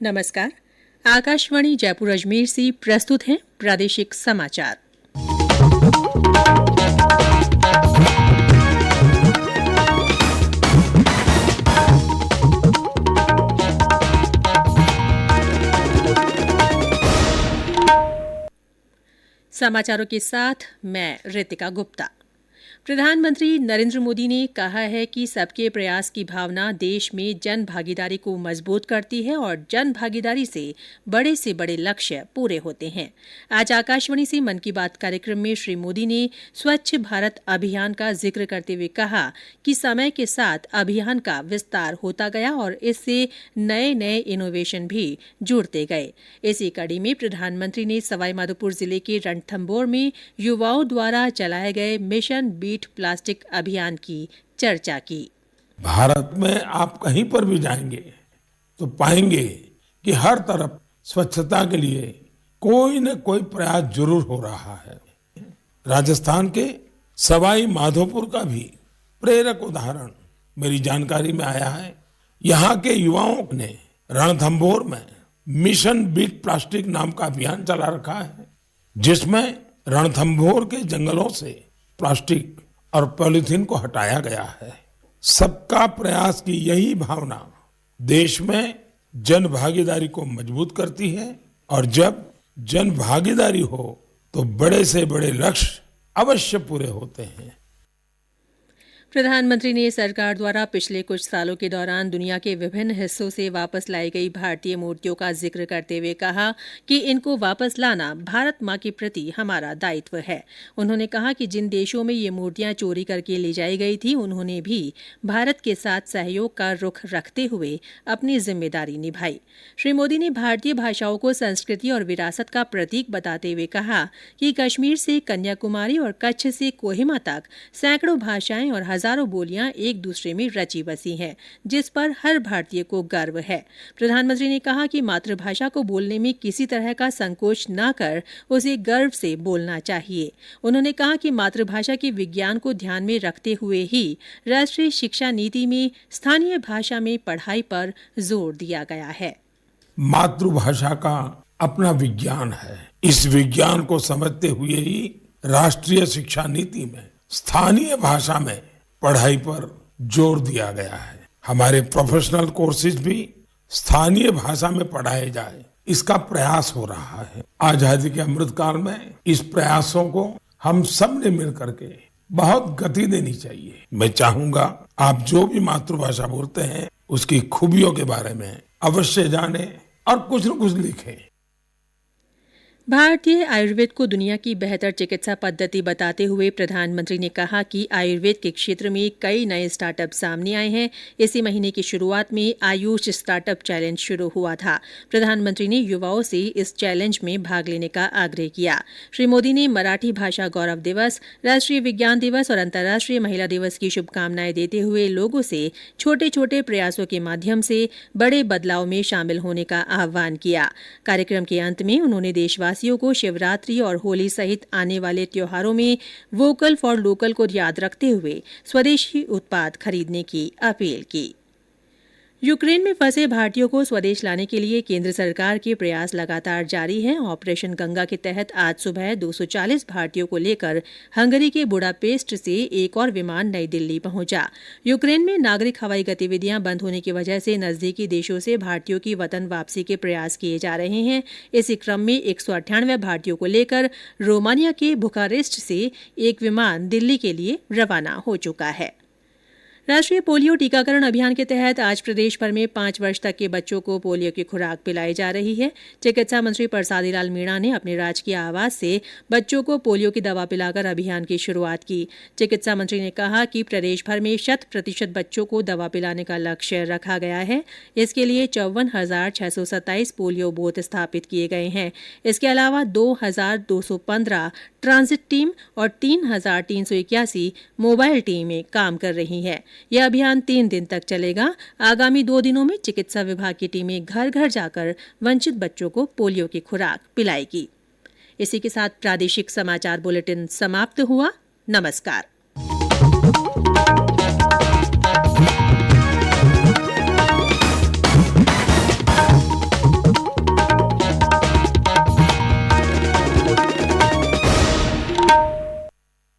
नमस्कार। आकाशवाणी जयपुर अजमेर से प्रस्तुत हैं प्रादेशिक समाचार। समाचारों के साथ मैं रितिका गुप्ता। प्रधानमंत्री नरेंद्र मोदी ने कहा है कि सबके प्रयास की भावना देश में जन भागीदारी को मजबूत करती है और जन भागीदारी से बड़े लक्ष्य पूरे होते हैं। आज आकाशवाणी से मन की बात कार्यक्रम में श्री मोदी ने स्वच्छ भारत अभियान का जिक्र करते हुए कहा कि समय के साथ अभियान का विस्तार होता गया और इससे नए नए इनोवेशन भी जुड़ते गए। इसी कड़ी में प्रधानमंत्री ने सवाईमाधोपुर जिले के रणथंभौर में युवाओं द्वारा चलाए गए मिशन बीट प्लास्टिक अभियान की चर्चा की। भारत में आप कहीं पर भी जाएंगे तो पाएंगे कि हर तरफ स्वच्छता के लिए कोई न कोई प्रयास जरूर हो रहा है। राजस्थान के सवाई माधोपुर का भी प्रेरक उदाहरण मेरी जानकारी में आया है। यहाँ के युवाओं ने रणथंभौर में मिशन बीट प्लास्टिक नाम का अभियान चला रखा है, जिसमें रणथंभौर के जंगलों से प्लास्टिक और पॉलीथीन को हटाया गया है। सबका प्रयास की यही भावना देश में जन भागीदारी को मजबूत करती है और जब जन भागीदारी हो तो बड़े से बड़े लक्ष्य अवश्य पूरे होते हैं। प्रधानमंत्री ने सरकार द्वारा पिछले कुछ सालों के दौरान दुनिया के विभिन्न हिस्सों से वापस लाई गई भारतीय मूर्तियों का जिक्र करते हुए कहा कि इनको वापस लाना भारत मां के प्रति हमारा दायित्व है। उन्होंने कहा कि जिन देशों में ये मूर्तियां चोरी करके ले जाई गई थी, उन्होंने भी भारत के साथ सहयोग का रुख रखते हुए अपनी जिम्मेदारी निभाई। श्री मोदी ने भारतीय भाषाओं को संस्कृति और विरासत का प्रतीक बताते हुए कहा कि कश्मीर से कन्याकुमारी और कच्छ से कोहिमा तक सैकड़ों भाषाएं और हजारों बोलियां एक दूसरे में रची बसी हैं, जिस पर हर भारतीय को गर्व है। प्रधानमंत्री ने कहा कि मातृभाषा को बोलने में किसी तरह का संकोच न कर उसे गर्व से बोलना चाहिए। उन्होंने कहा कि मातृभाषा के विज्ञान को ध्यान में रखते हुए ही राष्ट्रीय शिक्षा नीति में स्थानीय भाषा में पढ़ाई पर जोर दिया गया है। मातृभाषा का अपना विज्ञान है। इस विज्ञान को समझते हुए ही राष्ट्रीय शिक्षा नीति में स्थानीय भाषा में पढ़ाई पर जोर दिया गया है। हमारे प्रोफेशनल कोर्सेज भी स्थानीय भाषा में पढ़ाए जाए, इसका प्रयास हो रहा है। आजादी के अमृतकाल में इस प्रयासों को हम सब ने मिल करके बहुत गति देनी चाहिए। मैं चाहूंगा आप जो भी मातृभाषा बोलते हैं उसकी खूबियों के बारे में अवश्य जानें और कुछ न कुछ लिखें। भारतीय आयुर्वेद को दुनिया की बेहतर चिकित्सा पद्धति बताते हुए प्रधानमंत्री ने कहा कि आयुर्वेद के क्षेत्र में कई नए स्टार्टअप सामने आए हैं। इसी महीने की शुरुआत में आयुष स्टार्टअप चैलेंज शुरू हुआ था। प्रधानमंत्री ने युवाओं से इस चैलेंज में भाग लेने का आग्रह किया। श्री मोदी ने मराठी भाषा गौरव दिवस, राष्ट्रीय विज्ञान दिवस और अंतर्राष्ट्रीय महिला दिवस की शुभकामनाएं देते हुए लोगों से छोटे छोटे प्रयासों के माध्यम से बड़े बदलाव में शामिल होने का आह्वान किया। कार्यक्रम के अंत में उन्होंने देशवासियों को शिवरात्रि और होली सहित आने वाले त्योहारों में वोकल फॉर लोकल को याद रखते हुए स्वदेशी उत्पाद खरीदने की अपील की। यूक्रेन में फंसे भारतीयों को स्वदेश लाने के लिए केंद्र सरकार के प्रयास लगातार जारी हैं। ऑपरेशन गंगा के तहत आज सुबह 240 भारतीयों को लेकर हंगरी के बुडापेस्ट से एक और विमान नई दिल्ली पहुंचा। यूक्रेन में नागरिक हवाई गतिविधियां बंद होने की वजह से नजदीकी देशों से भारतीयों की वतन वापसी के प्रयास किए जा रहे हैं। इसी क्रम में 198 भारतीयों को लेकर रोमानिया के बुखारेस्ट से एक विमान दिल्ली के लिए रवाना हो चुका है। राष्ट्रीय पोलियो टीकाकरण अभियान के तहत आज प्रदेश भर में 5 वर्ष तक के बच्चों को पोलियो की खुराक पिलाई जा रही है। चिकित्सा मंत्री परसादी लाल मीणा ने अपने राजकीय आवास से बच्चों को पोलियो की दवा पिलाकर अभियान की शुरुआत की। चिकित्सा मंत्री ने कहा कि प्रदेश भर में 100% बच्चों को दवा पिलाने का लक्ष्य रखा गया है। इसके लिए 54,627 पोलियो बूथ स्थापित किए गए हैं। इसके अलावा 2,215 ट्रांजिट टीम और 3,381 मोबाइल टीमें काम कर रही हैं। यह अभियान 3 दिन तक चलेगा। आगामी 2 दिनों में चिकित्सा विभाग की टीमें घर घर जाकर वंचित बच्चों को पोलियो की खुराक पिलाएगी। इसी के साथ प्रादेशिक समाचार बुलेटिन समाप्त हुआ। नमस्कार।